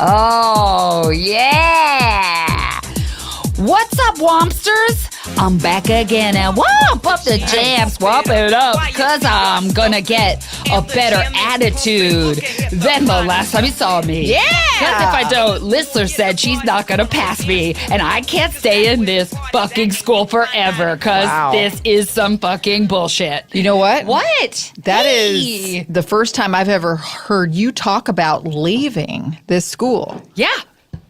Oh, yeah. What's up, Wompsters? I'm back again and womp up the jams, womp it up, because I'm going to get a better attitude than the last time you saw me. Yeah. Because if I don't, Listler said she's not going to pass me, and I can't stay in this fucking school forever, because this is some fucking bullshit. You know what? What? That is the first time I've ever heard you talk about leaving this school. Yeah.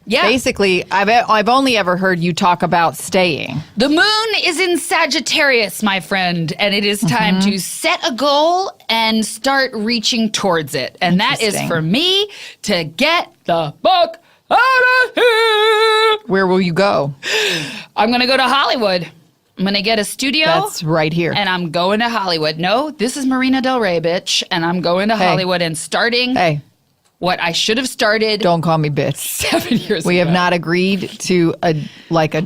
Yeah. Basically, I've only ever heard you talk about staying. The moon is in Sagittarius, my friend, and it is time to set a goal and start reaching towards it. And that is for me to get the fuck out of here. Where will you go? I'm going to go to Hollywood. I'm going to get a studio. That's right here. And I'm going to Hollywood. No, this is Marina Del Rey, bitch. And I'm going to Hollywood and starting what I should have started. Don't call me bitch. 7 years ago. We have not agreed to a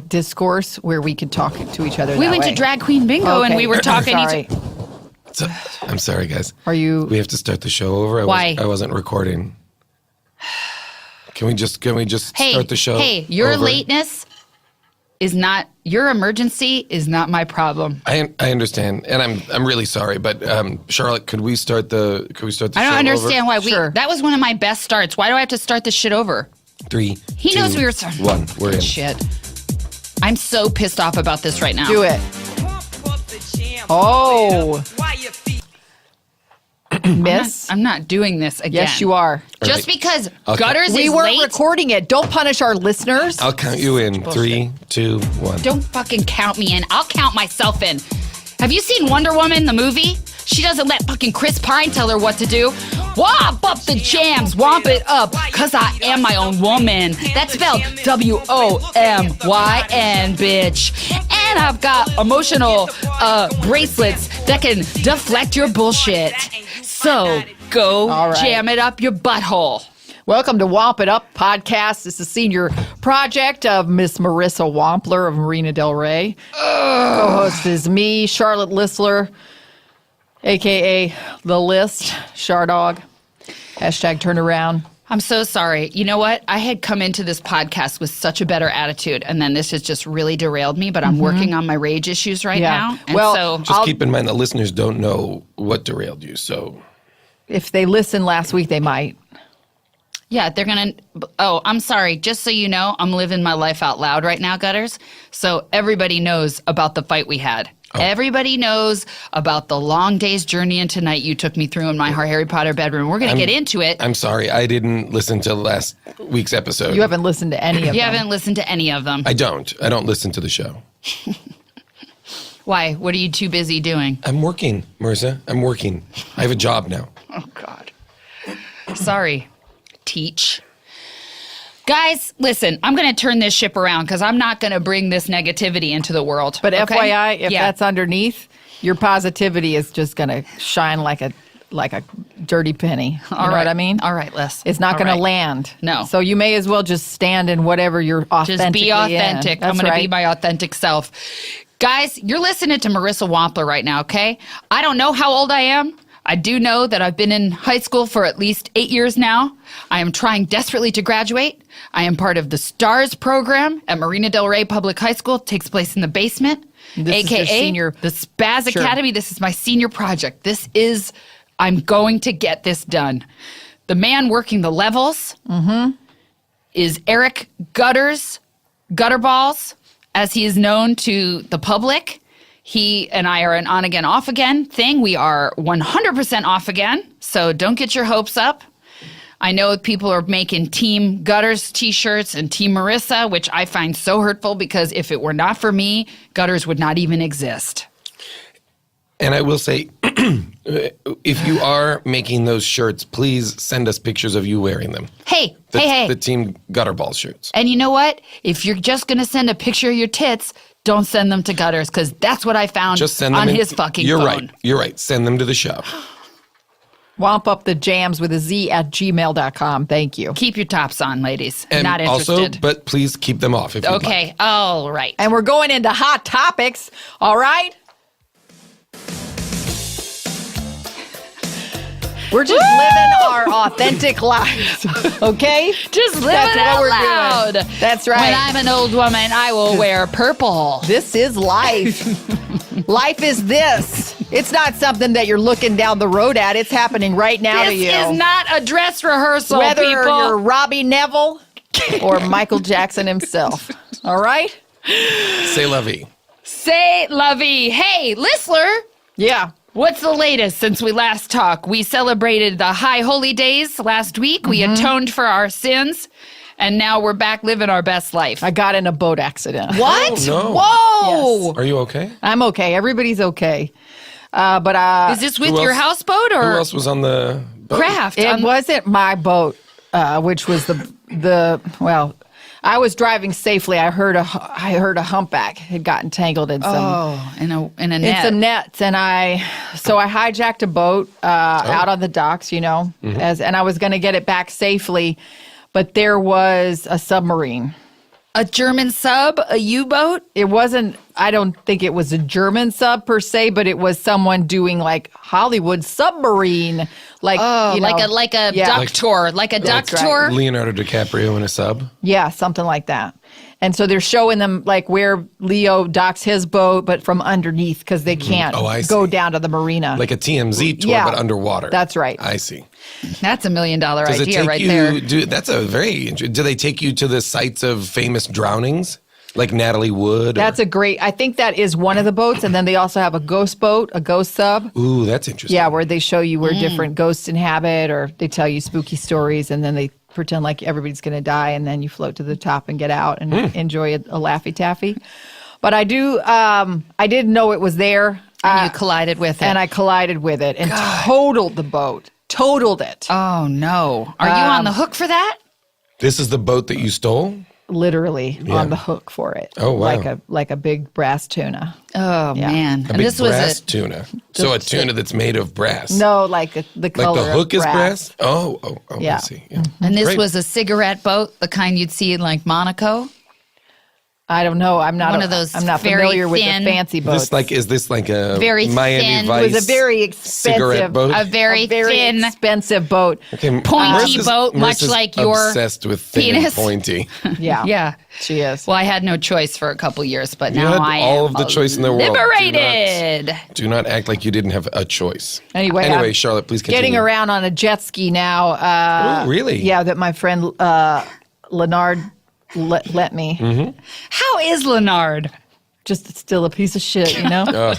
discourse where we could talk to each other. We went to drag queen bingo and we were talking. I'm sorry, guys. Are you? We have to start the show over. Why? I wasn't recording. Can we just start the show? Hey, your over? lateness is not your emergency. Is not my problem. I understand, and I'm really sorry, but Charlotte, could we start the show I don't understand over? why that was one of my best starts. Why do I have to start this shit over? 3, He 2, knows we were starting. 1. We're in. Shit. I'm so pissed off about this right now. Do it. Oh. Miss? I'm not doing this again. Yes, you are. Just because Okay. Gutters We is weren't late. recording it. Don't punish our listeners. I'll count you in. 3, 2, 1. Don't fucking count me in. I'll count myself in. Have you seen Wonder Woman, the movie? She doesn't let fucking Chris Pine tell her what to do. Womp up the jams, womp it up, cause I am my own woman. That's spelled WOMYN, bitch. And I've got emotional bracelets that can deflect your bullshit. So go jam it up your butthole. Welcome to Womp It Up podcast. This is a senior project of Miss Marissa Wompler of Marina Del Rey. Co-host is me, Charlotte Listler, a.k.a. The List, Chardog. Hashtag turnaround. I'm so sorry. You know what? I had come into this podcast with such a better attitude, and then this has just really derailed me, but I'm working on my rage issues right now. And so just keep in mind the listeners don't know what derailed you, so. If they listened last week, they might. yeah, they're going to – oh, I'm sorry. Just so you know, I'm living my life out loud right now, Gutters. So everybody knows about the fight we had. Oh. Everybody knows about the long day's journey into night you took me through in my Harry Potter bedroom. We're going to get into it. I'm sorry. I didn't listen to last week's episode. You haven't listened to any of them. You haven't listened to any of them. I don't listen to the show. Why? What are you too busy doing? I'm working, Marissa. I'm working. I have a job now. Oh, God. Sorry. Teach. Guys, listen, I'm going to turn this ship around because I'm not going to bring this negativity into the world. But okay? FYI, if that's underneath, your positivity is just going to shine like a dirty penny. You know what I mean? All right, Les. It's not going to land. No. So you may as well just stand in whatever you're authentically Just be authentic. in. I'm going to be my authentic self. Guys, you're listening to Marissa Wompler right now, okay? I don't know how old I am. I do know that I've been in high school for at least 8 years now. I am trying desperately to graduate. I am part of the STARS program at Marina Del Rey Public High School. It takes place in the basement, a.k.a. the Spaz Academy. This is my senior project. I'm going to get this done. The man working the levels is Eric Gutterballs, as he is known to the public. He and I are an on-again, off-again thing. We are 100% off again, so don't get your hopes up. I know people are making Team Gutters t-shirts and Team Marissa, which I find so hurtful because if it were not for me, Gutters would not even exist. And I will say, if you are making those shirts, please send us pictures of you wearing them. Hey. The Team Gutterballs shirts. And you know what? If you're just going to send a picture of your tits, don't send them to Gutters because that's what I found just send them on his fucking phone. You're right. Send them to the show. Womp up the jams with a Z at gmail.com. Thank you. Keep your tops on, ladies. And not interested. Also, but please keep them off if you'd like. Okay. All right. And we're going into hot topics. All right? We're just living our authentic lives, okay? Just live That's it what out we're loud. doing. That's right. When I'm an old woman, I will wear purple. This is life. Life is this. It's not something that you're looking down the road at. It's happening right now to you. This is not a dress rehearsal, Whether people. you're Robbie Neville or Michael Jackson himself. All right? Say lovey. Say lovey. Hey, Listler, Yeah. what's the latest since we last talked? We celebrated the High Holy Days last week. We atoned for our sins. And now we're back living our best life. I got in a boat accident. What? Oh, no. Whoa. Are you okay? I'm okay. Everybody's okay. But Is this with Who your else- houseboat Who or else was on the boat? craft? it wasn't my boat, which was well, I was driving safely. I heard a humpback had gotten tangled in some in a net. in some nets, and I hijacked a boat out on the docks, and I was going to get it back safely, but there was a submarine. A German sub, a U-boat? It wasn't. I don't think it was a German sub per se, but it was someone doing like Hollywood submarine, like like a yeah. duck tour, like a duck right. tour. Leonardo DiCaprio in a sub. Yeah, something like that. And so they're showing them like where Leo docks his boat, but from underneath because they can't Oh, I go see. down to the marina. Like a TMZ tour, Yeah, but underwater. that's right. I see. That's $1 million Does it idea take right you? there. That's a very. Do they take you to the sites of famous drownings, like Natalie Wood? That's a great. I think that is one of the boats, and then they also have a ghost boat, a ghost sub. Ooh, that's interesting. Yeah, where they show you where different ghosts inhabit, or they tell you spooky stories, and then they pretend like everybody's going to die, and then you float to the top and get out and enjoy a Laffy Taffy. But I didn't know it was there. And you collided with it. And I collided with it and totaled the boat. Totaled it. Oh, no. Are you on the hook for that? This is the boat that you stole. Literally on the hook for it. Oh, wow. Like a big brass tuna. Oh, Yeah. man. A And big this was brass a tuna. So a tuna that's made of brass. No, like the color Like the hook of is brass? Oh, Yeah. I see. Yeah. and this Great. was a cigarette boat, the kind you'd see in like Monaco. I don't know. I'm not One of those I'm not very familiar with thin- the fancy boats. Is this like a Very Miami thin. Vice It was a very cigarette expensive, boat? A very thin, expensive boat. Okay, pointy Marissa's- boat, much Marissa's like your obsessed with thin penis. and pointy. Yeah, Yeah. she is. Well, I had no choice for a couple years, but You now had I all am of the choice in the world. liberated. Do not act like you didn't have a choice. Anyway, Anyway, I'm Charlotte, please continue. Getting around on a jet ski now. Oh, really? Yeah, that my friend Leonard let me. Mm-hmm. How is Leonard? Just still a piece of shit, you know?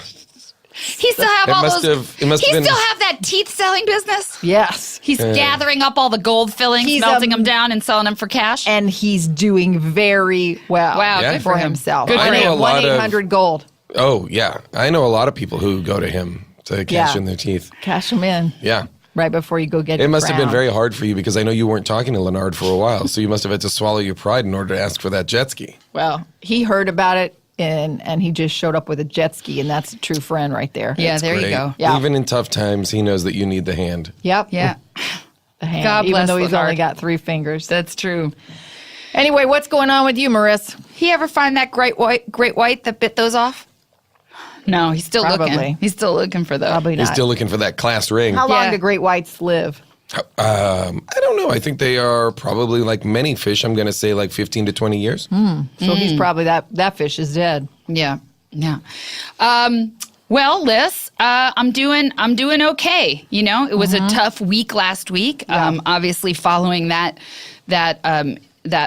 He still have It all must those. have- it must he have been- still have that teeth selling business. Yes. He's gathering up all the gold fillings, He's, melting them down, and selling them for cash. And he's doing very well. Wow, Yeah. good For for him. himself. Good I for know him. a lot of- 1-800-GOLD. Oh, yeah. I know a lot of people who go to him to cash Yeah. in their teeth. Cash them in Yeah. right before you go get It must have been crown. very hard for you because I know you weren't talking to Leonard for a while, so you must have had to swallow your pride in order to ask for that jet ski. Well, he heard about it and he just showed up with a jet ski, and that's a true friend right there. Yeah, there you Great. go. Yeah. Even in tough times, he knows that you need the hand. Yep. Yeah, The hand, God even bless though he's Leonard. only got 3 fingers. that's true. Anyway, what's going on with you, Marissa? He ever find that great white that bit those off? No, he's still Probably. looking. He's still looking for those. Probably He's not. still looking for that class ring. How long Yeah. do great whites live? I don't know. I think they are probably like many fish. I'm going to say like 15 to 20 years. So he's probably that fish is dead. Yeah, yeah. Well, Liz, I'm doing okay. You know, it was a tough week last week. Yeah. Obviously, following that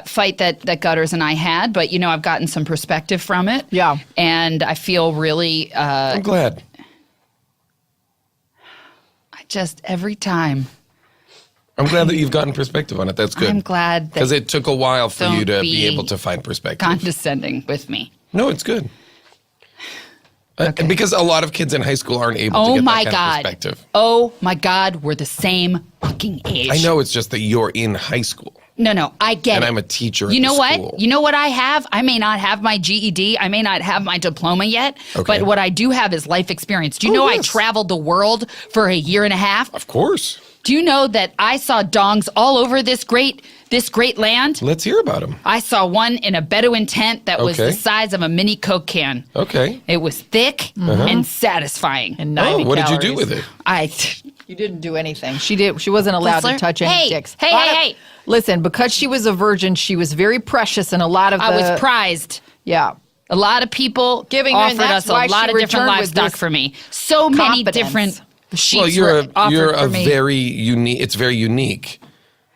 fight that Gutters and I had, but you know, I've gotten some perspective from it. Yeah. and I feel really. I'm glad. Every time. I'm glad that you've gotten perspective on it. That's good. I'm glad that Because it took a while for you Don't to be be able to find perspective. condescending with me. No, it's good. Because a lot of kids in high school aren't able to Oh get my that kind God. of perspective. Oh my God, we're the same fucking age. I know it's just that you're in high school. No, I get And it. I'm a teacher You at know the what? school. You know what I have? I may not have my GED. I may not have my diploma yet. Okay. But what I do have is life experience. Do you know yes. I traveled the world for a year and a half? Of course. Do you know that I saw dongs all over this great land? Let's hear about them. I saw one in a Bedouin tent that was Okay. the size of a mini Coke can. Okay. It was thick and satisfying. And 90 Oh, what did you do calories. with it? I You didn't do anything. She wasn't allowed to Whistler? touch any dicks. Hey. Listen, because she was a virgin, she was very precious, and a lot of I was prized. Yeah. A lot of people Giving her, and offered that's us a why lot she of different returned with livestock this for me. So many competence. different sheets Well, were offered you're for a me. very unique. It's very unique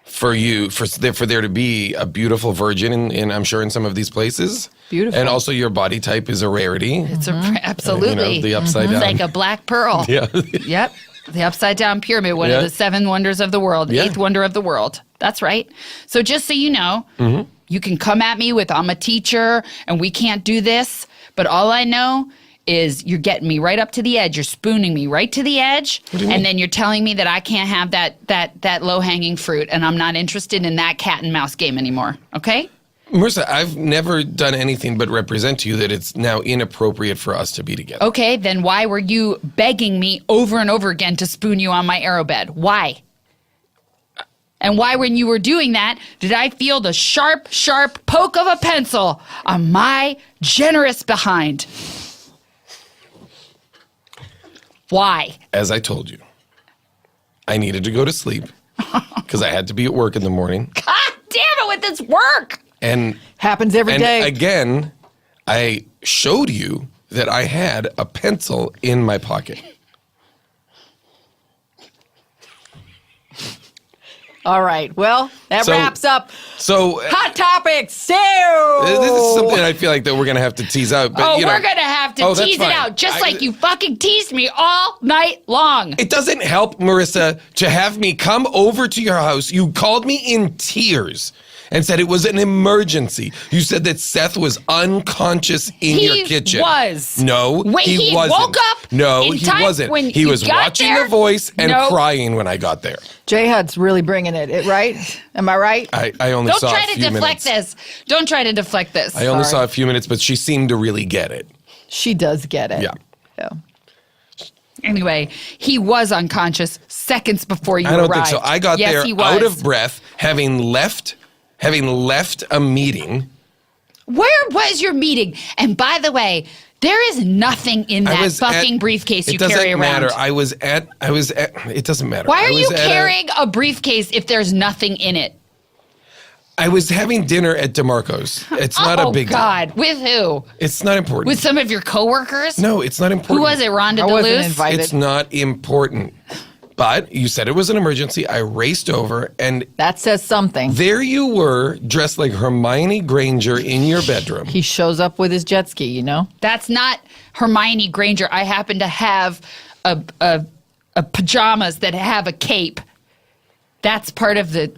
for you for there to be a beautiful virgin in I'm sure in some of these places. Beautiful. And also your body type is a rarity. It's absolutely the upside It's down. like a black pearl. Yeah. Yep. The upside down pyramid, one Yeah. of the 7 wonders of the world, the Yeah. 8th wonder of the world. That's right. So just so you know, you can come at me with I'm a teacher and we can't do this, but all I know is you're getting me right up to the edge. You're spooning me right to the edge, and then you're telling me that I can't have that low-hanging fruit, and I'm not interested in that cat and mouse game anymore. Okay? Marissa, I've never done anything but represent to you that it's now inappropriate for us to be together. Okay, then why were you begging me over and over again to spoon you on my aerobed? Why? And why, when you were doing that, did I feel the sharp, sharp poke of a pencil on my generous behind? Why? As I told you, I needed to go to sleep because I had to be at work in the morning. God damn it with this work! And Happens every day. again, I showed you that I had a pencil in my pocket. All right. Well, that So- wraps up So Hot Topics. So this is something I feel like that we're gonna have to tease out. But, Oh, you know, we're gonna have to oh, that's tease it fine. out, just like you fucking teased me all night long. It doesn't help, Marissa, to have me come over to your house. You called me in tears and said it was an emergency. You said that Seth was unconscious in He your kitchen. was. No, Wait, he wasn't. woke up No, in he time wasn't. when He you was got watching there? The Voice and No. crying when I got there. J Hud's really bringing it, right? Am I right? I only Don't saw try a to few deflect minutes. this. Don't try to deflect this. I only Sorry. saw a few minutes, but she seemed to really get it. She does get it. Yeah. Anyway, he was unconscious seconds before you I don't arrived. think so. I got Yes, there he was. out of breath, having left a meeting. Where was your meeting? And by the way, there is nothing in I that was fucking at- briefcase you it doesn't carry around. matter. I was at. It doesn't matter. Why I are was you at carrying a briefcase if there's nothing in it? I was having dinner at DeMarco's. It's not a big Oh, God. With who? deal. It's not important. With some of your coworkers? No, it's not important. Who was it, Rhonda I wasn't Duluth? invited. It's not important. But you said it was an emergency. I raced over, and That says something. there you were, dressed like Hermione Granger in your bedroom. He shows up with his jet ski, you know? That's not Hermione Granger. I happen to have a pajamas that have a cape. That's part of the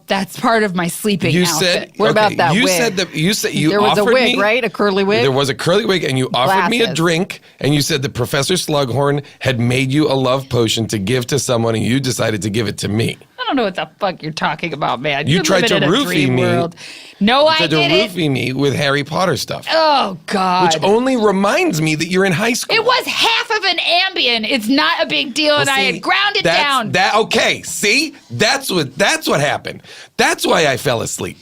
That's part of my sleeping You outfit. said What about okay, that you wig? said that you said you There was a offered wig, me, right? A curly wig? There was a curly wig, and you offered me a Glasses. drink, and you said that Professor Slughorn had made you a love potion to give to someone, and you decided to give it to me. I don't know what the fuck you're talking about, man. You You're tried living to in a roofie dream me. world. No, I Tried to didn't. roofie me with Harry Potter stuff, Oh God. which only reminds me that you're in high school. It was half of an Ambien. It's not a big deal, and I See, had ground it that's- down. Okay, see, that's what happened. That's why I fell asleep,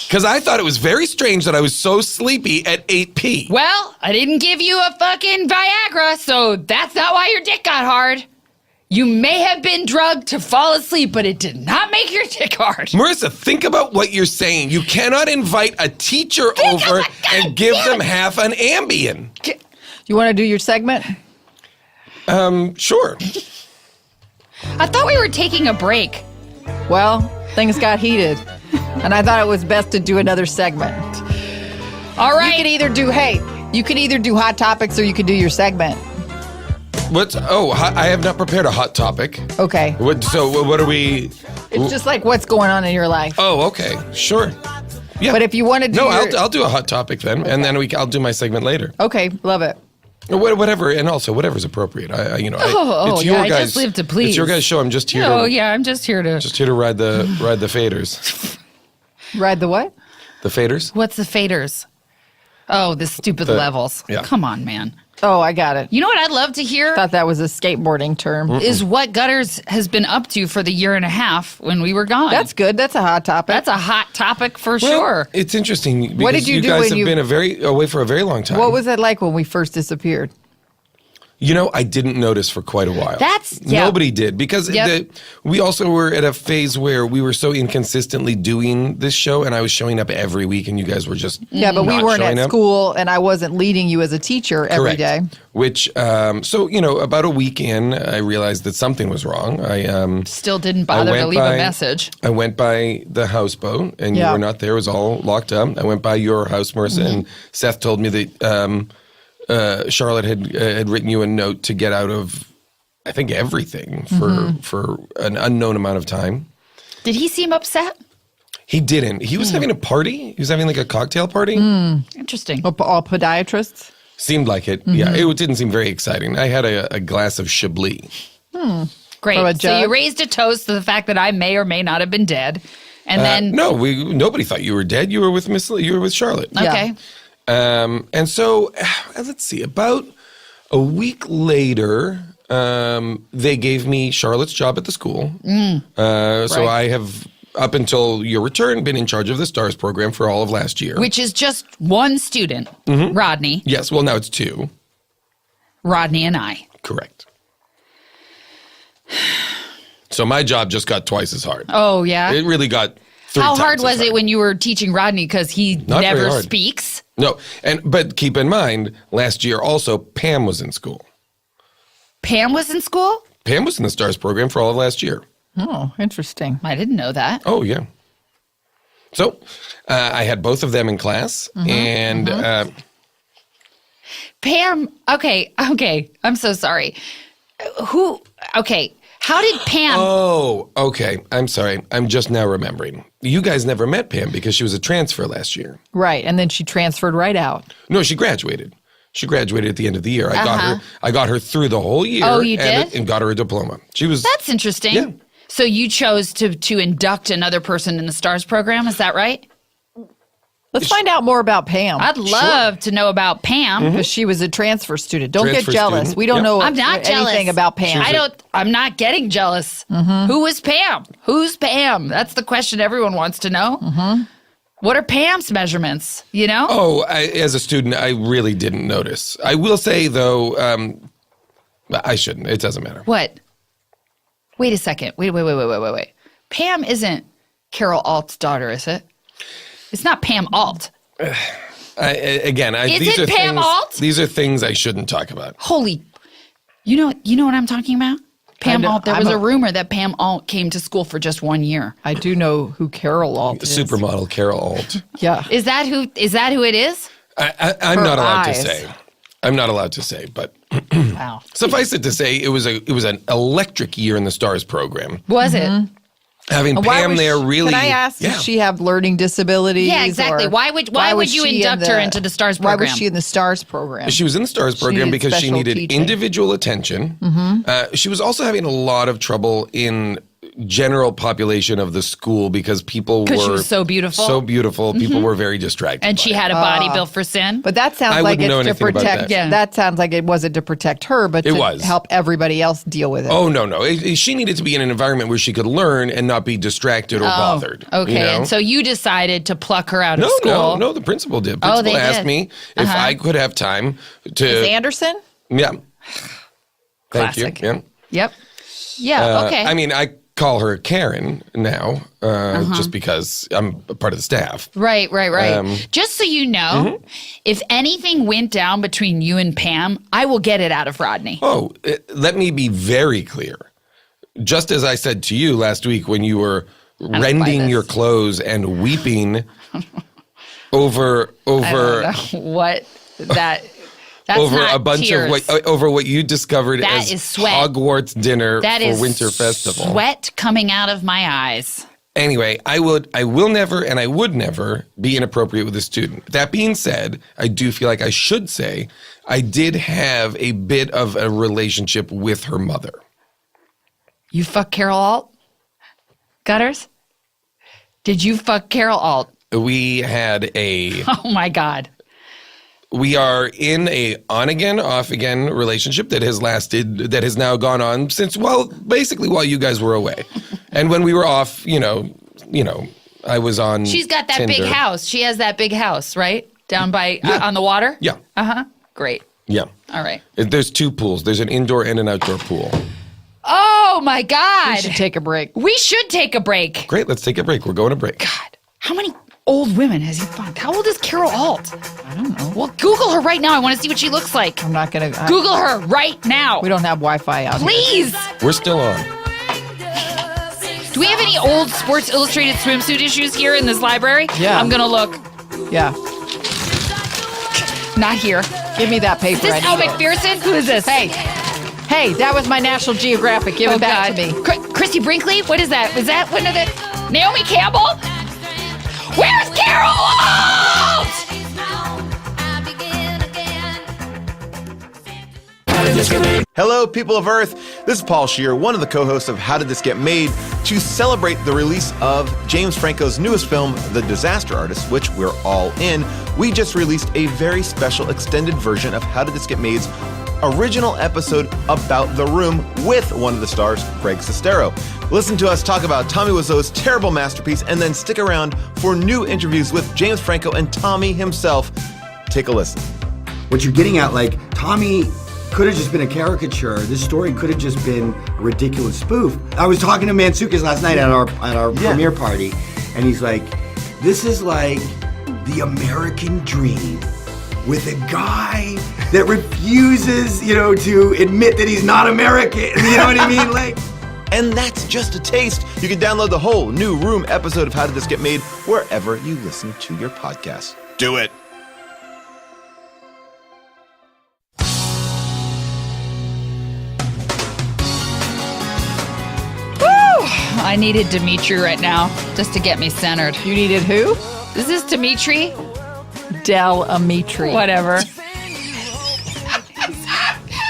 because I thought it was very strange that I was so sleepy at 8 p. Well, I didn't give you a fucking Viagra, so that's not why your dick got hard. You may have been drugged to fall asleep, but it did not make your dick hard. Marissa, think about what you're saying. You cannot invite a teacher over and give them half an Ambien. You want to do your segment? Sure. I thought we were taking a break. Well, things got heated, and I thought it was best to do another segment. All You right. could either do Hot Topics or you could do your segment. I have not prepared a hot topic. Okay. What are we? It's just like what's going on in your life. Oh, okay, sure. Yeah. But if you want to do No, your- I'll do a hot topic then, and then I'll do my segment later. Okay, love it. Whatever, and also whatever's appropriate. It's yeah, your I guys. just live to please. It's your guys' show. I'm just here. Oh to, yeah, I'm just here to. Just here to ride the faders. Ride the what? The faders. What's the faders? Oh, the stupid levels. yeah. Come on, man. Oh, I got it. You know what I'd love to hear Thought that was a skateboarding term. is what Gutters has been up to for the year and a half when we were gone. That's good. That's a hot topic. That's a hot topic for Well, sure. It's interesting. Because What did you do guys when have you- been away for a very long time. What was it like when we first disappeared? I didn't notice for quite a while. Yeah. Nobody did because we also were at a phase where we were so inconsistently doing this show, and I was showing up every week, and you guys were just but we not weren't showing at up. school, and I wasn't leading you as a teacher every Correct. day. Which, about a week in, I realized that something was wrong. I Still didn't bother to leave a message. I went by the houseboat, and you were not there. It was all locked up. I went by your house, Marissa, and Seth told me that Charlotte had written you a note to get out of, I think, everything for an unknown amount of time. Did he seem upset? He didn't. He was having a party. He was having like a cocktail party. Interesting. All podiatrists? Seemed like it. Yeah, it didn't seem very exciting. I had a glass of Chablis. Great. From a So jug? you raised a toast to the fact that I may or may not have been dead. And then, Nobody thought you were dead. You were with Charlotte. okay. And so, let's see, about a week later, they gave me Charlotte's job at the school. So I have, up until your return, been in charge of the STARS program for all of last year. Which is just one student, Rodney. Yes, well, now it's 2. Rodney and I. Correct. So my job just got twice as hard. Oh, yeah? It really got 3 How times hard as was it when you were teaching Rodney because he Not very never hard. speaks? No, but keep in mind, last year also, Pam was in school. Pam was in school? Pam was in the STARS program for all of last year. Oh, interesting. I didn't know that. Oh, yeah. So I had both of them in class, and Pam, okay. I'm so sorry. How did Pam? oh, okay. I'm sorry. I'm just now remembering. You guys never met Pam because she was a transfer last year. Right, and then she transferred right out. No, she graduated. She graduated at the end of the year. I got her through the whole year. Oh, you did? And got her a diploma. She was. That's interesting. Yeah. So you chose to induct another person in the STARS program, is that right? Let's find out more about Pam. I'd love to know about Pam. Because she was a transfer student. Don't Transfer get jealous. student. We don't Yep. know I'm not jealous. anything about Pam. I'm not getting jealous. Who is Pam? Who's Pam? That's the question everyone wants to know. What are Pam's measurements? Oh, as a student, I really didn't notice. I will say, though, I shouldn't. It doesn't matter. What? Wait a second. Wait. Pam isn't Carol Alt's daughter, is it? It's not Pam Alt. Is Is it Pam Alt? These are things I shouldn't talk about. Holy. You know what I'm talking about? Pam know- Alt. There I'm was a- a rumor that Pam Alt came to school for just 1 year. I do know who Carol Alt is. Supermodel Carol Alt. Yeah. Is that who it is? I'm Her not allowed eyes. to say. I'm not allowed to say, but Wow. suffice it to say, it was an electric year in the STARS program. Was it? Having Why Pam was there she- really. Can I ask, Yeah. does she have learning disabilities? Yeah, exactly. or Why would you was she induct her into the STARS Why program? was she in the STARS program? She was in the STARS program needed because she special needed teaching. individual attention. She was also having a lot of trouble in general population of the school because people were 'Cause she was so beautiful? So beautiful, people were very distracted. And by she it. had a body built for sin. But that sounds I like wouldn't know it's to anything about protect. that. Yeah. That sounds like it wasn't to protect her, but It to was. help everybody else deal with it. Oh no! She needed to be in an environment where she could learn and not be distracted or bothered. Okay, you know? and so you decided to pluck her out of no, school. no. The principal did. Oh, they Principal asked did. me if I could have time to. Is Anderson? Yeah. Thank Classic. you. Yeah. Yep. Yeah. Okay. I mean, I call her Karen now, just because I'm a part of the staff. Right. Just so you know, if anything went down between you and Pam, I will get it out of Rodney. Oh, let me be very clear. Just as I said to you last week when you were buy rending this. your clothes and weeping over I don't know what that. That's over not a bunch tears. over what you discovered That as is sweat. Hogwarts dinner That for is Winter Festival. Sweat coming out of my eyes. Anyway, I will never, and I would never be inappropriate with a student. That being said, I do feel like I should say I did have a bit of a relationship with her mother. You fuck Carol Alt? Gutters? Did you fuck Carol Alt? We had a Oh my God. we are in a on again, off again relationship that has now gone on since, well, basically while you guys were away. And when we were off, I was on She's got that big Tinder. house. She has that big house, right? Down by on the water? Yeah. Uh-huh. Great. Yeah. All right. There's 2 pools. There's an indoor and an outdoor pool. Oh, my God. We should take a break. We should take a break. Great. Let's take a break. We're going to break. God, how many old women has he found? How old is Carol Alt? I don't know. Well, Google her right now. I want to see what she looks like. I'm not going to. Google her right now. We don't have Wi-Fi out here. Please. We're still on. Do we have any old Sports Illustrated swimsuit issues here in this library? Yeah. I'm going to look. Yeah. Not here. Give me that paper. Is this Al McPherson? Who is this? Hey, that was my National Geographic. Give it back to me. Chrissy Brinkley? What is that? Was that one of the... Naomi Campbell? Where's Carol Alt? Hello, people of Earth. This is Paul Scheer, one of the co-hosts of How Did This Get Made, to celebrate the release of James Franco's newest film, The Disaster Artist, which we're all in. We just released a very special extended version of How Did This Get Made's original episode about The Room with one of the stars, Craig Sestero. Listen to us talk about Tommy Wiseau's terrible masterpiece, and then stick around for new interviews with James Franco and Tommy himself. Take a listen. What you're getting at, like, Tommy could have just been a caricature. This story could have just been a ridiculous spoof. I was talking to Mantzoukas last night at our premiere party, and he's like, this is like the American dream with a guy that refuses, to admit that he's not American. You know what I mean? Like, And that's just a taste. You can download the whole new Room episode of How Did This Get Made wherever you listen to your podcast. Do it. I needed Dimitri right now just to get me centered. You needed who? Is this Dimitri? Del-Amitri. Whatever.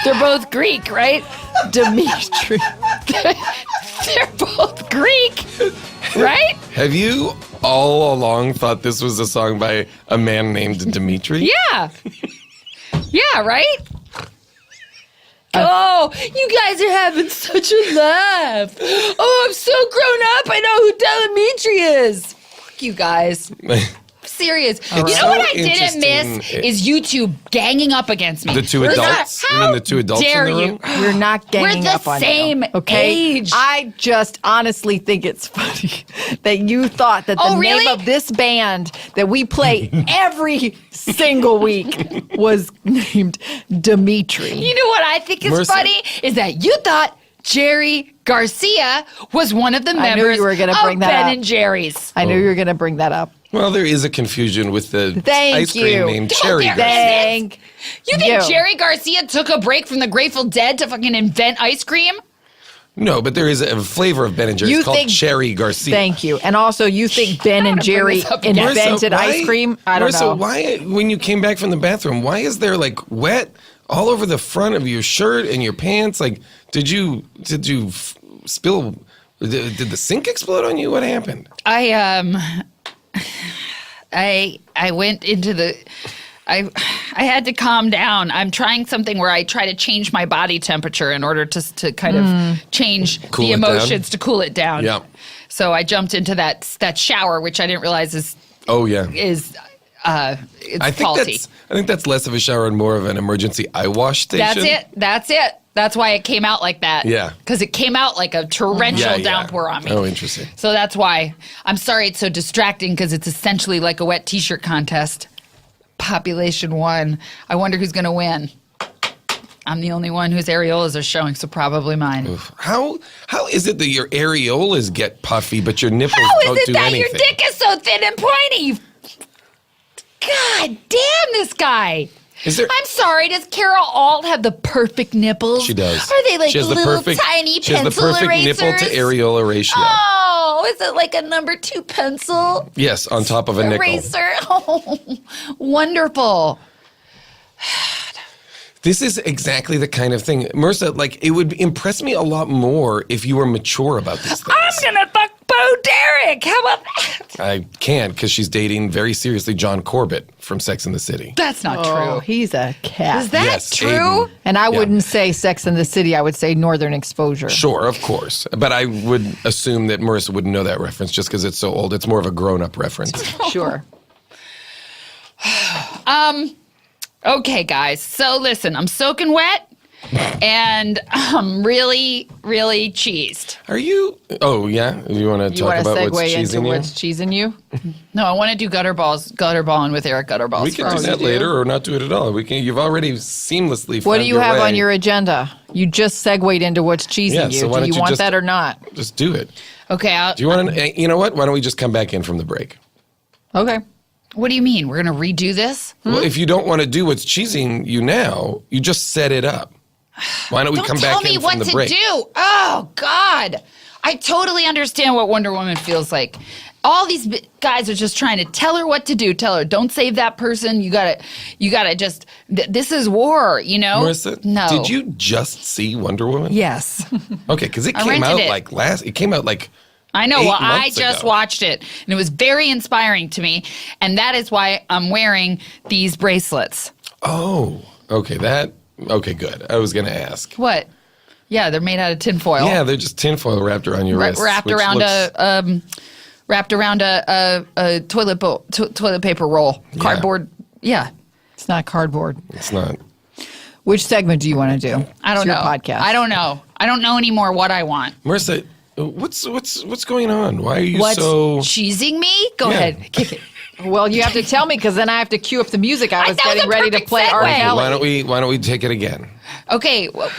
They're both Greek, right? Dimitri. They're both Greek, right? Have you all along thought this was a song by a man named Dimitri? Yeah. Yeah, right? Oh, you guys are having such a laugh. Oh, I'm so grown up. I know who Del-Amitri is. Fuck you guys. Serious. You know so what I didn't miss interesting. is you two ganging up against me. The 2 adults? You mean the 2 adults in dare the you? room? We're not ganging We're the up on same you. Okay? age. I just honestly think it's funny that you thought that the Oh, really? name of this band that we play every single week was named Dimitri. You know what I think is Marissa? funny is that you thought Jerry Garcia was one of the I knew members you were gonna of bring that Ben up. and Jerry's. I knew you were going to bring that up. Well, there is a confusion with the Thank ice cream you. named Don't Cherry dare Garcia. Thank You think you. Jerry Garcia took a break from the Grateful Dead to fucking invent ice cream? No, but there is a flavor of Ben and Jerry's You called think- Cherry Garcia. Thank you. And also, you think Ben and gonna bring Jerry this up again. invented ice cream? I don't Marissa, know. why, when you came back from the bathroom, why is there like wet all over the front of your shirt and your pants? Like, did you spill? Did the sink explode on you? What happened? I went into the. I had to calm down. I'm trying something where I try to change my body temperature in order to kind of change Cool the it down? emotions to cool it down. Yeah. So I jumped into that shower, which I didn't realize is Oh yeah. it's I think faulty. that's less of a shower and more of an emergency eye wash station. That's it. That's why it came out like that. Yeah. Because it came out like a torrential Yeah. downpour on me. Oh, interesting. So that's why. I'm sorry it's so distracting because it's essentially like a wet t-shirt contest. Population 1. I wonder who's going to win. I'm the only one whose areolas are showing, so probably mine. How is it that your areolas get puffy, but your nipples How don't is do it that anything? your dick is so thin and pointy? God damn this guy. Is there? I'm sorry, does Carol Alt have the perfect nipples? She does. Are they like She has the little perfect, tiny She has pencil the perfect erasers? nipple to areola ratio. Oh, is it like a number 2 pencil Yes, on top of a nickel. eraser? Oh, wonderful. This is exactly the kind of thing, Marissa. Like, it would impress me a lot more if you were mature about these things. I'm gonna fuck Bo Derek. How about that? I can't because she's dating very seriously John Corbett from Sex and the City. That's not Oh, true. he's a cat. Is that Yes, true? Aiden. And I Yeah. wouldn't say Sex and the City. I would say Northern Exposure. Sure, of course. But I would assume that Marissa wouldn't know that reference just because it's so old. It's more of a grown-up reference. Sure. Okay, guys. So listen, I'm soaking wet. And I'm really, really cheesed. Are you? Oh, yeah? You want to talk about what's segue cheesing into you? what's cheesing you? No, I want to do gutterballing with Eric Gutterballs. We can do that later or not do it at all. We can. You've already seamlessly What found do you your have way. on your agenda? You just segued into what's cheesing Yeah, you. so why Do don't you you want just- that or not? Just do it. Okay. Do you want to? You know what? Why don't we just come back in from the break? Okay. What do you mean? We're going to redo this? Well, if you don't want to do what's cheesing you now, you just set it up. Why don't we come back in from the break? Don't tell me what to do. Oh, God. I totally understand what Wonder Woman feels like. All these guys are just trying to tell her what to do. Tell her, don't save that person. You gotta just, this is war, you know? Marissa, no. did you just see Wonder Woman? Yes. Okay, because it I came out rented it. it came out like I know. 8 Well, I months just ago. watched it, and it was very inspiring to me, and that is why I'm wearing these bracelets. Oh, okay, okay, good. I was going to ask. What? Yeah, they're made out of tinfoil. Yeah, they're just tinfoil wrapped around your wrists. wrapped which around looks- wrapped around a toilet paper roll, cardboard. Yeah, It's not cardboard. It's not. Which segment do you want to do? I don't It's know. your podcast. I don't know. I don't know anymore what I want. Marissa, what's going on? Why are you What's so? cheesing me? Go Yeah. ahead, kick it. Well, you have to tell me because then I have to cue up the music. I was that was getting a ready to perfect play segue. R. Okay, Kelly. Why don't we take it again? Okay, what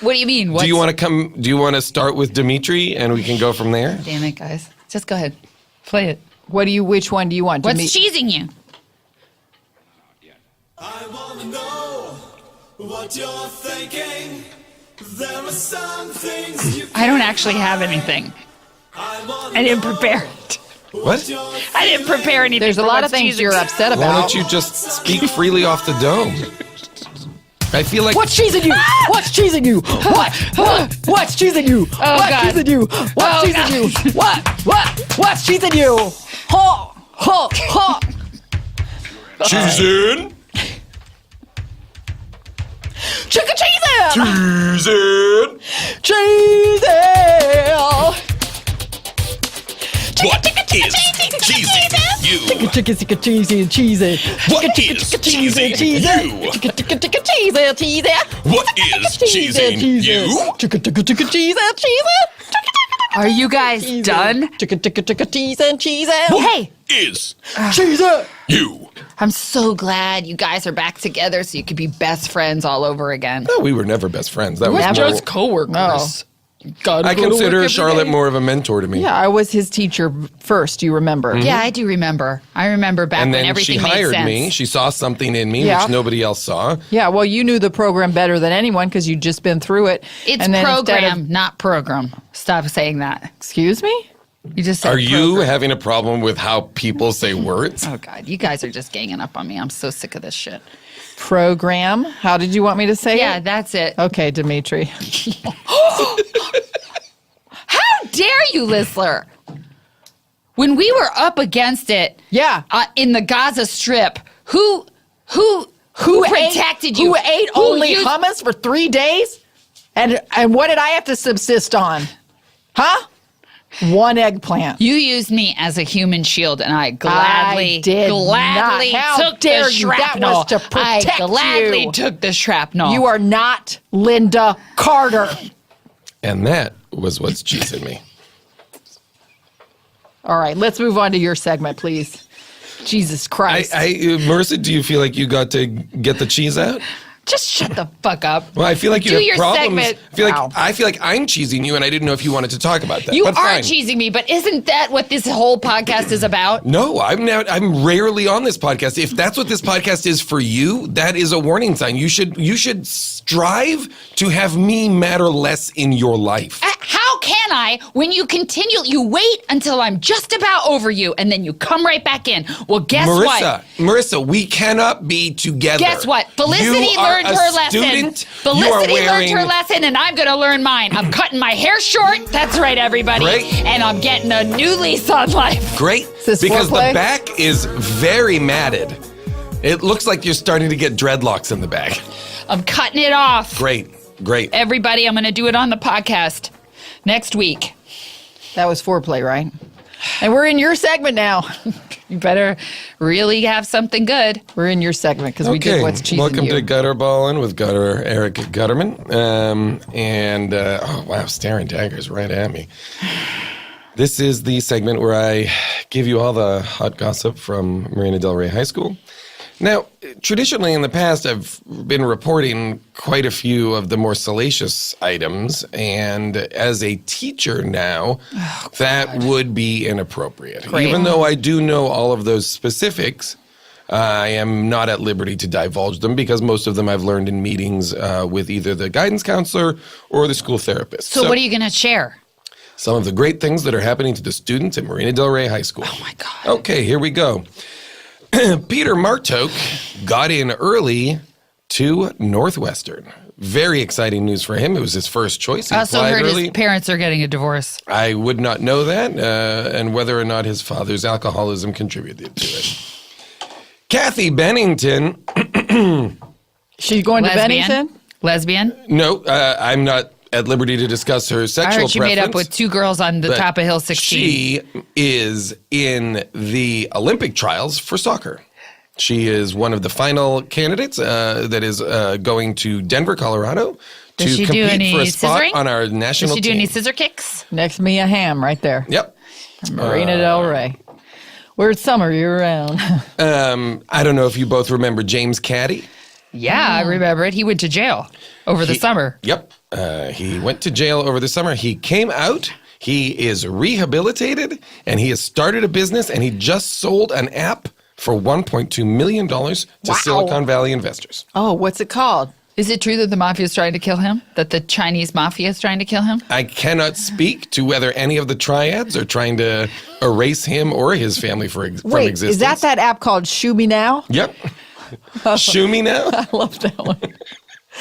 do you mean? Do you want to start with Dimitri and we can go from there? Damn it, guys! Just go ahead, play it. Which one do you want? What's Demi- cheesing you? I wanna know what you're thinking. There are some things you I don't actually have anything. I didn't prepare it. What? I didn't prepare anything. There's a for lot what's of things cheesing you're me. upset Why about. don't you just speak freely off the dome? I feel like What's cheesing you? What's cheesing you? What's cheesing you? What's God. cheesing you? What's cheesing you? What's cheesing you? Ha ha ha. cheesing, Chicken cheesing. cheesing. Cheesing. What is cheesing you? Chicken cheesy cheesy. What is cheesing you? Chicken cheesy cheesy. What is cheesing you? Chicken cheesy cheesy. Are you guys done? Chicken cheesy cheesy. Hey, Is Cheesy. you? I'm so glad you guys are back together so you could be best friends all over again. No, we were never best friends. That was Never. more, Just coworkers. I consider Charlotte more of a mentor to me. Yeah, I was his teacher first. You remember? Yeah, I do remember. I remember back And when then everything she made hired sense. me. She saw something in me Yeah. which nobody else saw. Yeah, well, you knew the program better than anyone because you'd just been through it. It's And then instead program, of- not program. Stop saying that. Excuse me? You just said Are you program. having a problem with how people say words? Oh, God. You guys are just ganging up on me. I'm so sick of this shit. Program? How did you want me to say Yeah, it? that's it. Okay, Dimitri. How dare you, Listler? When we were up against it Yeah. in the Gaza Strip, who protected you? Who ate Who only used- hummus for 3 days? And what did I have to subsist on? Huh? 1 eggplant. You used me as a human shield, and I gladly, did gladly not. How took dare the you. That shrapnel. was to protect I gladly you. took the shrapnel. You are not Linda Carter. And that was what's cheesing me. All right, let's move on to your segment, please. Jesus Christ. Marissa, do you feel like you got to get the cheese out? Just shut the fuck up. Well, I feel like you Do have your problems. segment. I feel like I'm cheesing you, and I didn't know if you wanted to talk about that. You but are fine. cheesing me, but isn't that what this whole podcast is about? No, I'm rarely on this podcast. If that's what this podcast is for you, that is a warning sign. You should strive to have me matter less in your life. How can I when you wait until I'm just about over you and then you come right back in? Well, guess what? Marissa, we cannot be together. Guess what? Felicity You are learned a her lesson. student. You are Felicity learned wearing- her lesson, and I'm going to learn mine. I'm cutting my hair short. That's right, everybody. Great. And I'm getting a new lease on life. Great, this because foreplay? the back is very matted. It looks like you're starting to get dreadlocks in the back. I'm cutting it off. Great. Everybody, I'm going to do it on the podcast next week. That was foreplay, right? And we're in your segment now. You better really have something good. We're in your segment because we did what's cheesing welcome you. to Gutterballing with Eric Gutterman. Oh wow, staring daggers right at me. This is the segment where I give you all the hot gossip from Marina Del Rey High School. Now, traditionally in the past, I've been reporting quite a few of the more salacious items, and as a teacher now, that would be inappropriate. Great. Even though I do know all of those specifics, I am not at liberty to divulge them because most of them I've learned in meetings with either the guidance counselor or the school therapist. So what are you going to share? Some of the great things that are happening to the students at Marina Del Rey High School. Oh, my God. Okay, here we go. Peter Martok got in early to Northwestern. Very exciting news for him. It was his first choice. He I also applied heard early. his parents are getting a divorce. I would not know that, and whether or not his father's alcoholism contributed to it. Kathy Bennington. She's going to Bennington? Lesbian? No, I'm not at liberty to discuss her I sexual heard she made up with two girls on the but top of Hill 16. She is in the Olympic trials for soccer. She is one of the final candidates that is going to Denver, Colorado to Does she do compete any for a spot scissoring? on our national Does she do team. any scissor kicks? Next to me, a ham right there. Yep. Marina Del Rey. Where it's summer year round. I don't know if you both remember James Caddy. Yeah, I remember it. He went to jail over the summer. Yep. He went to jail over the summer. He came out. He is rehabilitated, and he has started a business, and he just sold an app for $1.2 million to Silicon Valley investors. Oh, what's it called? Is it true that the mafia is trying to kill him? That the Chinese mafia is trying to kill him? I cannot speak to whether any of the triads are trying to erase him or his family from Wait, existence. is that app called Shoe Me Now? Yep. Shoo me now? I love that one.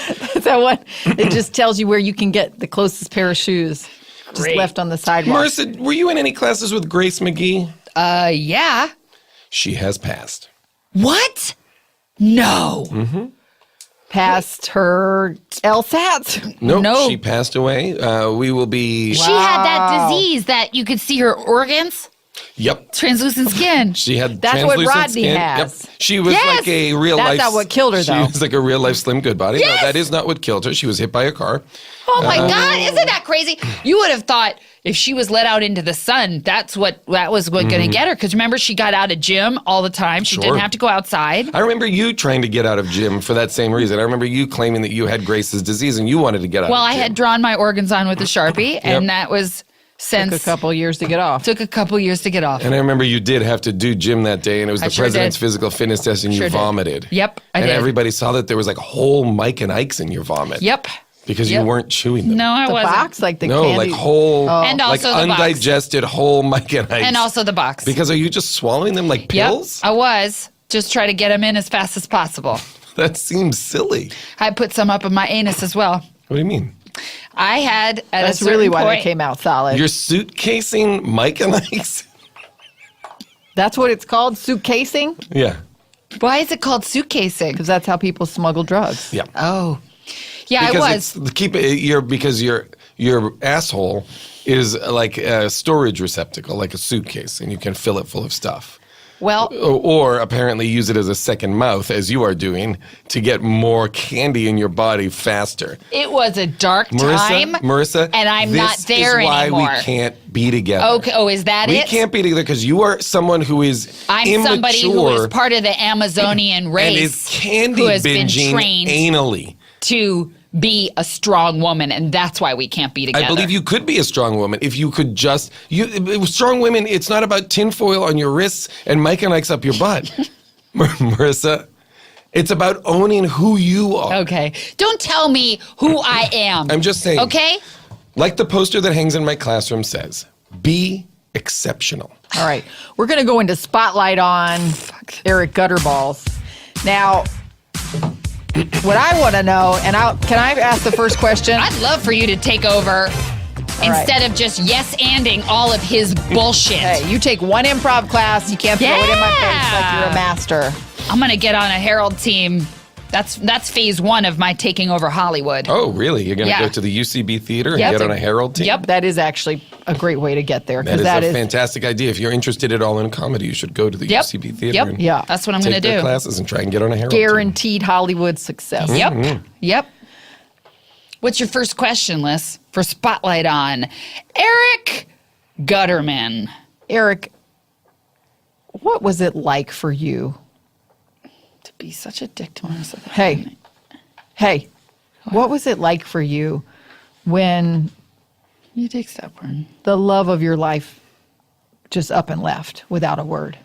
That's that one. It just tells you where you can get the closest pair of shoes. Just Great. left on the sidewalk. Marissa, were you in any classes with Grace McGee? Yeah. She has passed. What? No. Past her LSATs. Nope, No. she passed away. We will be... She had that disease that you could see her organs, Yep. translucent skin. She had That's what translucent Rodney skin. has. Yep. She was Yes! like a real That's life... not what killed her, though. She was like a real life Slim Goodbody. Yes! No, that is not what killed her. She was hit by a car. Oh my God, isn't that crazy? You would have thought if she was let out into the sun, that was going to get her. Because remember, she got out of gym all the time. She Sure. didn't have to go outside. I remember you trying to get out of gym for that same reason. I remember you claiming that you had Grace's disease and you wanted to get out Well, of I gym. had drawn my organs on with a Sharpie, and that was since Took a couple years to get off. took a couple years to get off. And I remember you did have to do gym that day, and it was I the sure president's did. physical fitness test, and Sure you did. vomited. Yep, I and did. everybody saw that there was like whole Mike and Ike's in your vomit. Yep. Because Yep. you weren't chewing them. No, I The wasn't. box, like the No, candy. like whole, And like also the box. undigested whole Mike and Ike's. And also the box. Because are you just swallowing them like Yep, pills? I was. Just try to get them in as fast as possible. That seems silly. I put some up in my anus as well. What do you mean? I had at That's a certain really why point, they came out solid. You're suitcasing Mike and Ike's? That's what it's called, suitcasing? Yeah. Why is it called suitcasing? Because that's how people smuggle drugs. Yeah. Oh, yeah, Because I was. because your asshole is like a storage receptacle, like a suitcase, and you can fill it full of stuff. Well, Or apparently use it as a second mouth, as you are doing, to get more candy in your body faster. it was a dark time. Marissa, and I'm not there this is why anymore. we can't be together. Okay. Oh, is that We it? can't be together because you are someone who is I'm immature somebody who is part of the Amazonian race and is candy who has been binging trained anally. to be a strong woman, and that's why we can't be together. I believe you could be a strong woman if you could just strong women. It's not about tinfoil on your wrists and Mike and Ike's up your butt, Marissa. It's about owning who you are. Okay. Don't tell me who I am. I'm just saying. Okay? Like the poster that hangs in my classroom says, "Be exceptional." All right. We're going to go into Spotlight on Eric Gutterballs. Now, what I want to know, and can I ask the first question? I'd love for you to take over instead of just yes-anding all of his bullshit. Hey, you take one improv class, you can't throw it in my face like you're a master. I'm going to get on a Herald team That's phase 1 of my taking over Hollywood. Oh, really? You're going to Yeah. go to the UCB theater and Yep. get on a Herald team? Yep. That is actually a great way to get there. That is That a fantastic idea. If you're interested at all in comedy, you should go to the Yep. UCB theater Yep. and Yeah. That's what I'm going to take their do. classes and try and get on a Herald team. guaranteed Hollywood success. Yep. Yep. What's your first question, Liz, for Spotlight on Eric Gutterman? Eric, what was it like for you? To be such a dick to myself. Hey, what was it like for you when You take stubborn. the love of your life just up and left without a word?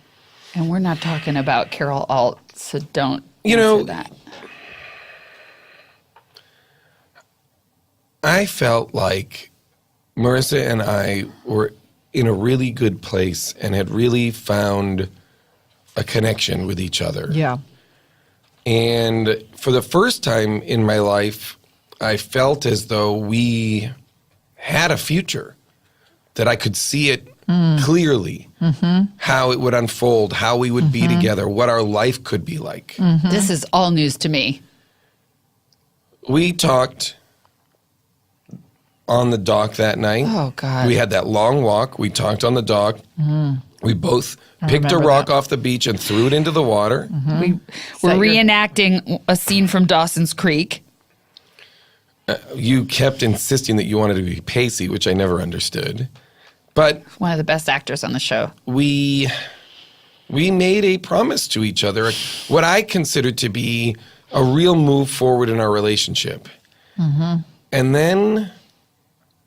And we're not talking about Carol Alt, so don't You answer know, that. I felt like Marissa and I were in a really good place and had really found a connection with each other. Yeah. And for the first time in my life, I felt as though we had a future, that I could see it clearly, how it would unfold, how we would be together, what our life could be like. This is all news to me. We talked on the dock that night. Oh, God. We had that long walk. We talked on the dock. We both picked a remember rock that. off the beach and threw it into the water. We're your- reenacting a scene from Dawson's Creek. You kept insisting that you wanted to be Pacey, which I never understood. But One of the best actors on the show. we made a promise to each other, what I considered to be a real move forward in our relationship. And then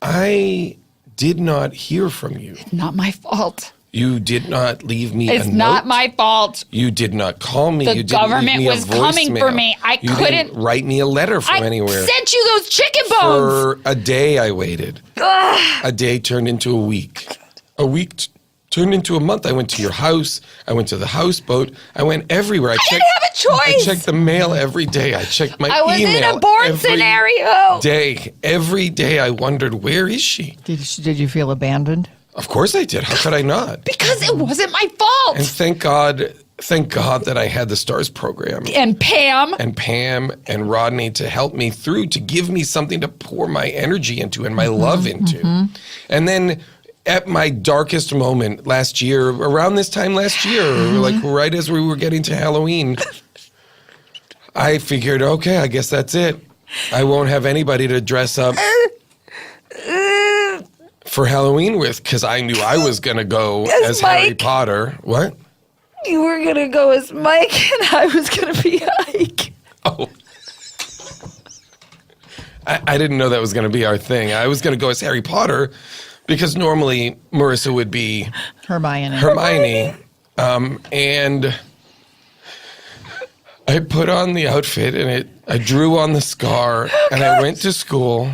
I did not hear from you. Not my fault. You did not leave me It's a not note. my fault. You did not call me. The You didn't government leave me was a coming for voicemail. me. I You couldn't- didn't write me a letter from I anywhere. sent you those chicken bones. For a day I waited. A day turned into a week. A week turned into a month. I went to your house. I went to the houseboat. I went everywhere. I didn't have a choice. I checked the mail every day. I checked my I was email in a born every scenario. day. Every day I wondered, where is she? Did you feel abandoned? Of course I did. How could I not? Because it wasn't my fault. And thank God that I had the STARS program. And Pam. And Pam and Rodney to help me through, to give me something to pour my energy into and my love into. And then at my darkest moment last year, around this time last year, like right as we were getting to Halloween, I figured, okay, I guess that's it. I won't have anybody to dress up for Halloween with, because I knew I was going to go as Harry Mike. Potter. What? You were going to go as Mike and I was going to be Ike. Oh. I didn't know that was going to be our thing. I was going to go as Harry Potter because normally Marissa would be Hermione. And I put on the outfit and I drew on the scar and I went to school,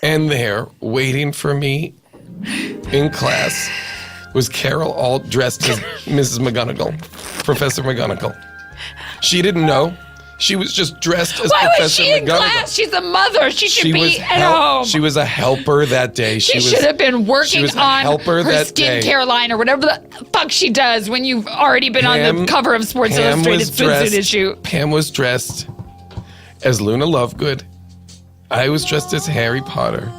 and there, waiting for me in class, was Carol Alt dressed as Mrs. McGonagall, Professor McGonagall. She didn't know. She was just dressed as Why Professor was she in McGonagall. class? She's a mother. She should be at help- home. She was a helper that day. She should have been working was a on helper her that day. skincare line or whatever the fuck she does when you've already been on the cover of Sports Illustrated swimsuit issue. Pam was dressed as Luna Lovegood. I was dressed as Harry Potter.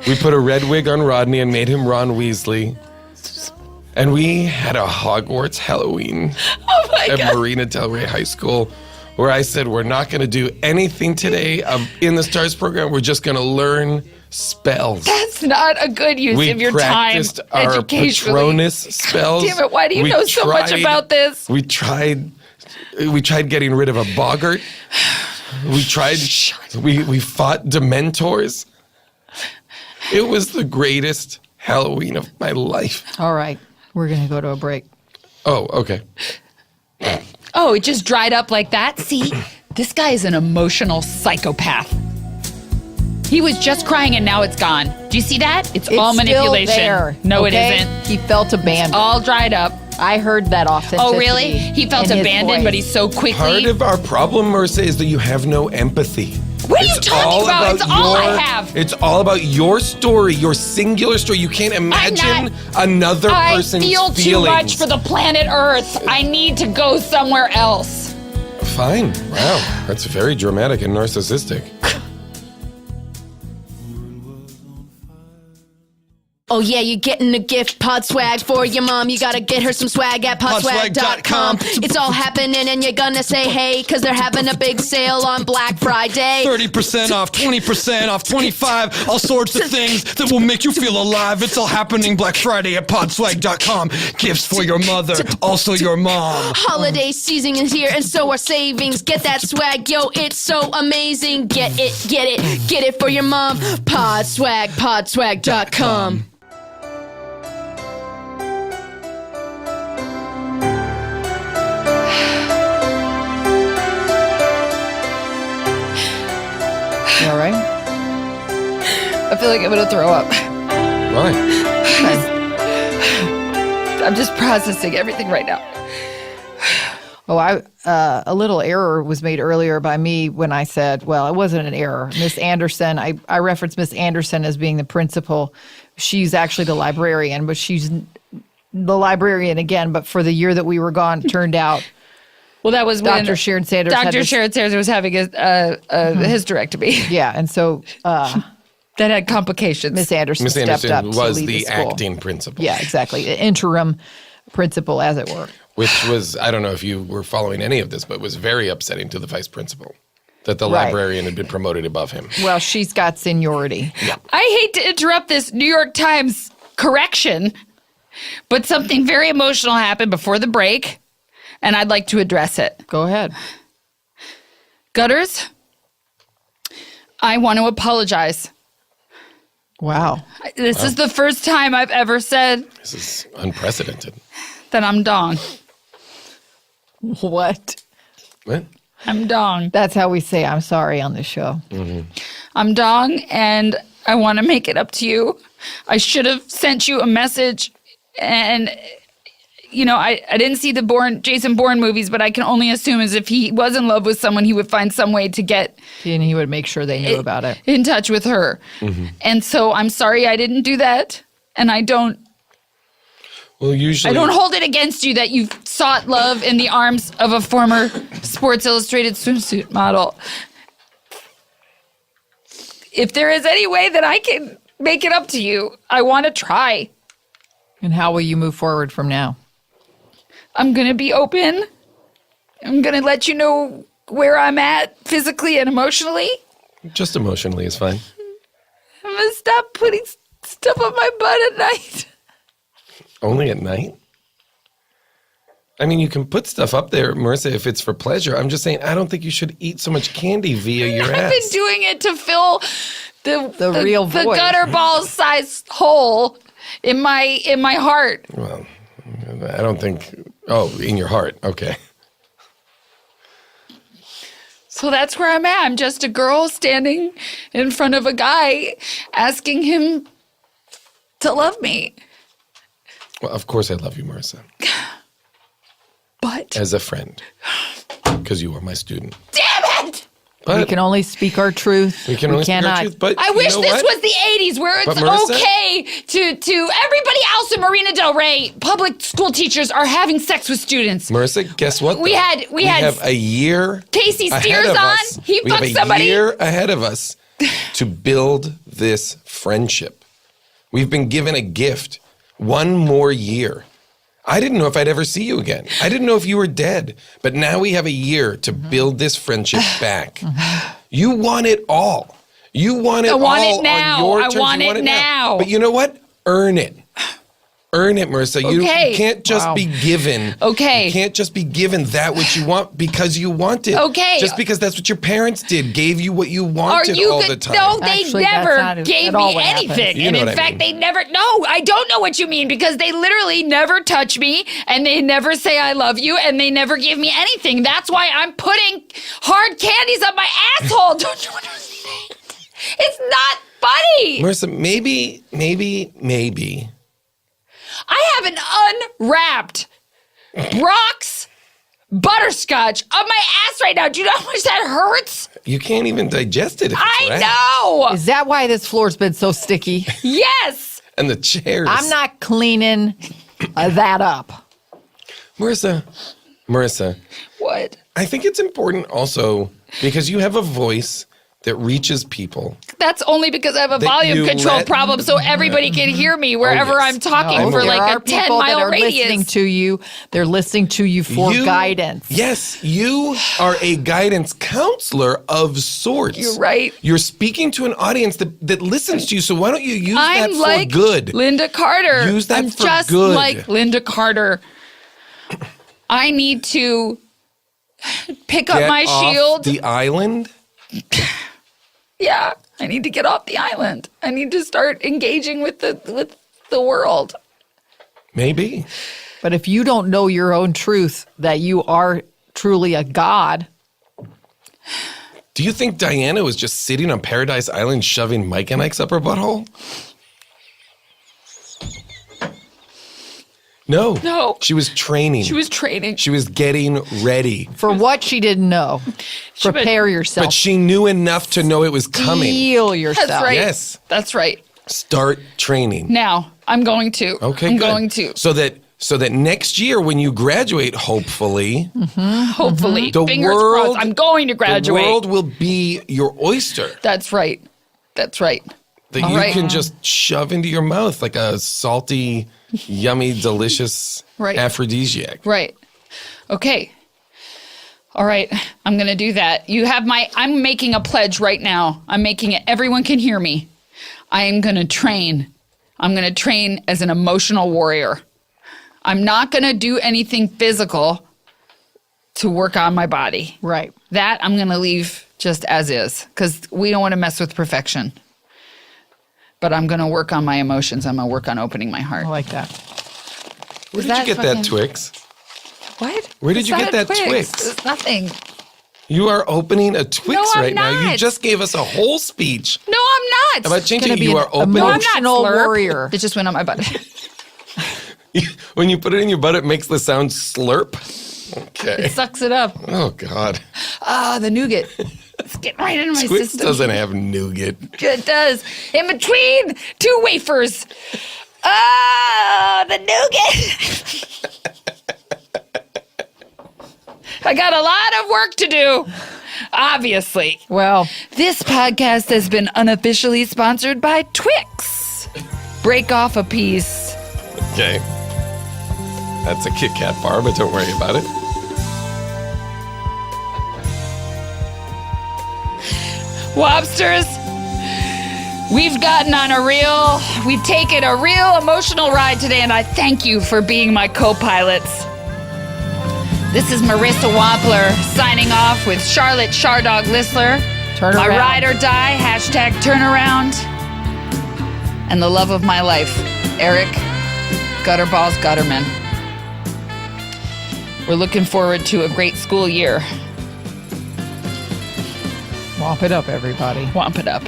We put a red wig on Rodney and made him Ron Weasley. And we had a Hogwarts Halloween Oh my at God. Marina Del Rey High School, where I said, we're not going to do anything today in the STARS program. We're just going to learn spells. That's not a good use We of your time practiced our educationally. Patronus spells. Damn it, why do you know so much about this? We tried getting rid of a boggart. We fought Dementors. It was the greatest Halloween of my life. All right. We're going to go to a break. Oh, okay. Oh, it just dried up like that? See, this guy is an emotional psychopath. He was just crying and now it's gone. Do you see that? It's all manipulation. Still there, No, okay? it isn't. He felt abandoned. All dried up. I heard that authenticity. Oh, really? He felt in his abandoned, voice. but he's so quickly. Part of our problem, Marissa, is that you have no empathy. What are you talking about? It's all I have. It's all about your story, your singular story. You can't imagine another person's I feel feelings. too much for the planet Earth. I need to go somewhere else. Fine. Wow. That's very dramatic and narcissistic. Oh yeah, you're getting a gift, pod swag for your mom. You gotta get her some swag at podswag.com. It's all happening and you're gonna say hey, cause they're having a big sale on Black Friday. 30% off, 20% off, 25, all sorts of things that will make you feel alive. It's all happening Black Friday at podswag.com. Gifts for your mother, also your mom. Holiday season is here and so are savings. Get that swag, yo, it's so amazing. Get it for your mom. Podswag.com. You all right? I feel like I'm going to throw up. Why? I'm just processing everything right now. Oh, a little error was made earlier by me when I said, well, it wasn't an error. Miss Anderson, I referenced Miss Anderson as being the principal. She's actually the librarian, but she's the librarian again. But for the year that we were gone, turned out Well, that was when Dr. Sharon Sanders had Dr. this- Sharon Sanders was having a hysterectomy. Yeah, and so That had complications. Miss Anderson Miss stepped Anderson up was to lead the school. acting principal. Yeah, exactly. The interim principal, as it were. Which was, I don't know if you were following any of this, but was very upsetting to the vice principal that the Right. librarian had been promoted above him. Well, she's got seniority. I hate to interrupt this New York Times correction, but something very emotional happened before the break, and I'd like to address it. Go ahead. Gutters, I want to apologize. Wow. This is the first time I've ever said This is unprecedented. that I'm dong. What? What? I'm dong. That's how we say I'm sorry on this show. I'm dong, and I want to make it up to you. I should have sent you a message, and you know, I didn't see the Jason Bourne movies, but I can only assume as if he was in love with someone, he would find some way to get And he would make sure they knew about it. in touch with her. And so I'm sorry I didn't do that, and I don't Well, usually. hold it against you that you sought love in the arms of a former Sports Illustrated swimsuit model. If there is any way that I can make it up to you, I want to try. And how will you move forward from now? I'm going to be open. I'm going to let you know where I'm at physically and emotionally. Just emotionally is fine. I'm going to stop putting stuff on my butt at night. Only at night? I mean, you can put stuff up there, Marissa, if it's for pleasure. I'm just saying, I don't think you should eat so much candy via your I've ass. been doing it to fill the real the void. Gutterballs size hole in my heart. Well, I don't think. Oh, in your heart. Okay. So that's where I'm at. I'm just a girl standing in front of a guy asking him to love me. Well, of course I love you, Marissa, But as a friend, because you are my student. damn it! But We can only speak our truth. we can only speak our cannot. truth. But I you wish know this what? was the 80s where it's But Marissa- okay to everybody else in Marina Del Rey. Public school teachers are having sex with students. Marissa, guess what? We though? had- we had have a year. Casey ahead Steers of on. us. He we have fucked a somebody. year ahead of us to build this friendship. We've been given a gift. One more year. I didn't know if I'd ever see you again. I didn't know if you were dead. But now we have a year to build this friendship back. You want it all. You want it I want all it now. on your I terms. want You it now. But you know what? Earn it. Earn it, Marissa. Okay. You can't just be given. Okay. You can't just be given that which you want because you want it. Okay. Just because that's what your parents did, gave you what you Are wanted you all good? the time. No, they Actually, that's never not gave at all me what happened. anything. You And know in what I fact, mean. they never. No, I don't know what you mean because they literally never touch me and they never say I love you and they never give me anything. That's why I'm putting hard candies up my asshole. Don't you understand? It's not funny. Marissa, maybe. I have an unwrapped Brock's butterscotch up my ass right now. Do you know how much that hurts? You can't even digest it. If it's I wet. know. Is that why this floor's been so sticky? Yes. And the chairs. I'm not cleaning that up. Marissa. What? I think it's important also because you have a voice that reaches people. That's only because I have a That volume you control let- problem so everybody can hear me wherever yes. I'm talking No, for there like are a people that 10-mile are radius. listening to you. They're listening to you for guidance. Yes, you are a guidance counselor of sorts. You're right. You're speaking to an audience that listens to you, so why don't you use I'm that for like good? Linda Carter. Use that I'm for just good. like Linda Carter. I need to pick up Get my off shield. the island? Yeah, I need to get off the island. I need to start engaging with the world. Maybe. But if you don't know your own truth, that you are truly a god. Do you think Diana was just sitting on Paradise Island shoving Mike and Ike's up her butthole? No. No. She was training. She was training. She was getting ready. For what she didn't know. Prepare yourself. But she knew enough to know it was coming. Heal yourself. That's right. Yes. That's right. Start training. Now, I'm going to. Okay, I'm good. going to. So that next year when you graduate, hopefully, Hopefully. the Fingers world- crossed. I'm going to graduate. the world will be your oyster That's right. That's right. that All you right. can just shove into your mouth like a salty, yummy, delicious Right. aphrodisiac. Right. Okay. All right. I'm going to do that. I'm making a pledge right now. I'm making it. Everyone can hear me. I am going to train. I'm going to train as an emotional warrior. I'm not going to do anything physical to work on my body. Right. That I'm going to leave just as is because we don't want to mess with perfection. But I'm going to work on my emotions. I'm going to work on opening my heart. I like that. Where Is did you that get fucking- that Twix? What? Where did It's you not get a that Twix? It's nothing. You are opening a Twix No, I'm right now. You not. just gave us a whole speech No, I'm not. about changing. gonna be You an are opening. No, I'm not. Emotional Slurp. warrior. It just went on my butt. When you put it in your butt, it makes the sound slurp. Okay. It sucks it up. Oh God. Ah, the nougat. It's getting right into my Twix system. doesn't have nougat. It does. In between two wafers. Ah, the nougat. I got a lot of work to do, obviously. Well, This podcast has been unofficially sponsored by Twix. Break off a piece. Okay. That's a Kit Kat bar, but don't worry about it. Wobsters, we've taken a real emotional ride today, and I thank you for being my co-pilots. This is Marissa Wompler signing off with Charlotte Shardog Listler. Turn My around. ride or die, #turnaround. And the love of my life, Eric Gutterballs Gutterman. We're looking forward to a great school year. Womp it up, everybody. Womp it up.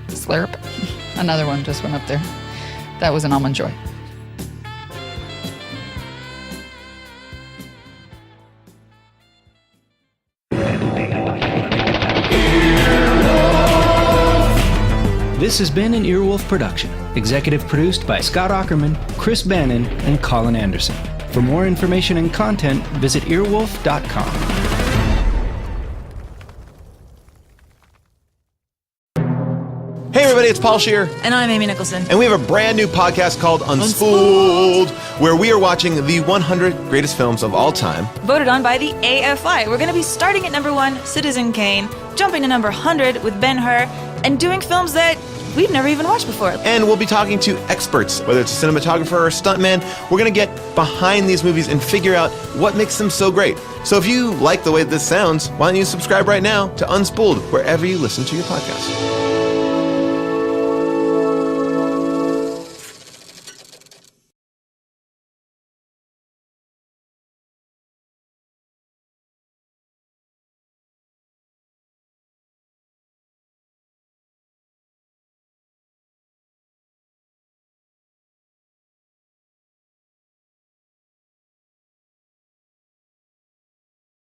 Slurp. Another one just went up there. That was an almond joy. This has been an Earwolf production, executive produced by Scott Aukerman, Chris Bannon, and Colin Anderson. For more information and content, visit earwolf.com. Hey everybody, it's Paul Scheer, And I'm Amy Nicholson. and we have a brand new podcast called Unspooled, where we are watching the 100 greatest films of all time. Voted on by the AFI. We're going to be starting at number 1, Citizen Kane, jumping to number 100 with Ben-Hur, and doing films that we've never even watched before. And we'll be talking to experts, whether it's a cinematographer or a stuntman. We're going to get behind these movies and figure out what makes them so great. So if you like the way this sounds, why don't you subscribe right now to Unspooled, wherever you listen to your podcast.